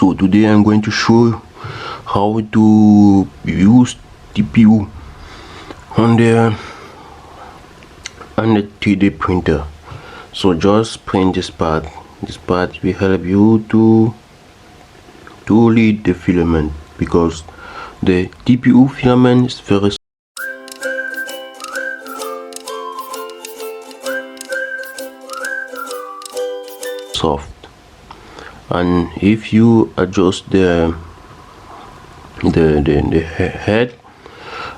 So today I'm going to show you how to use TPU on the 3D printer. So just print this part. This part will help you to read the filament, because the TPU filament is very soft, and if you adjust the head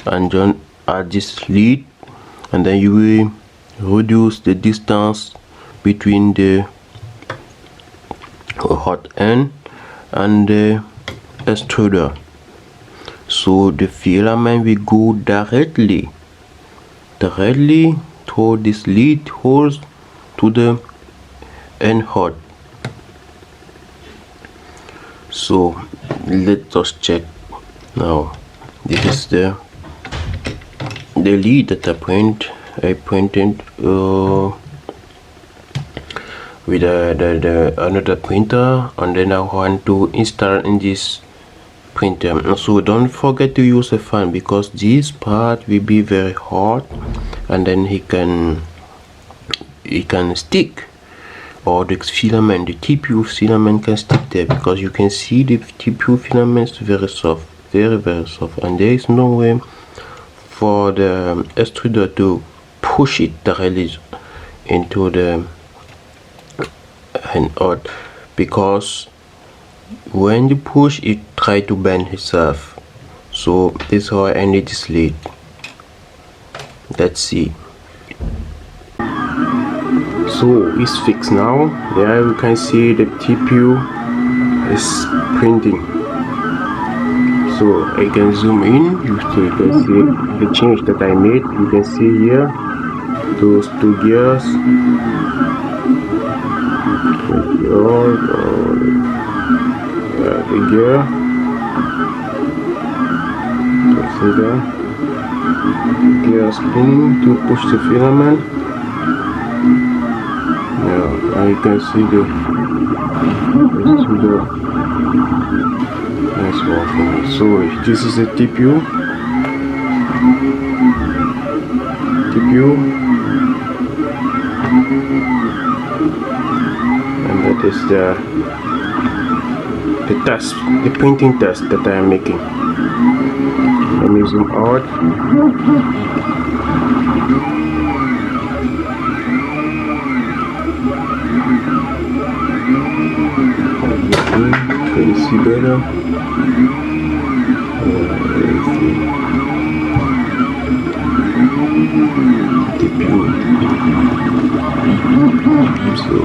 and then add this lead, and then you will reduce the distance between the hot end and the extruder, so the filament will go directly through this lead holes to the end hot. So let us check now. This is the lead that I printed with the another printer, and then I want to install in this printer. So don't forget to use a fan, because this part will be very hot, and then it can stick, or the filament, the TPU filament can stick there, because you can see the TPU filament is very soft, very soft, and there is no way for the extruder to push it directly into the hand out, because when you push it try to bend itself. So this is why I need this lead. Let's see. So it's fixed now. There you can see the TPU is printing. So I can zoom in, so you can see the change that I made. You can see here those two gears. The gear. See there? Gear spinning to push the filament. Yeah, and you can see the nice one. So this is a TPU, and that is the test, the printing test that I am making. Let me zoom out. Can you see better? TPU. So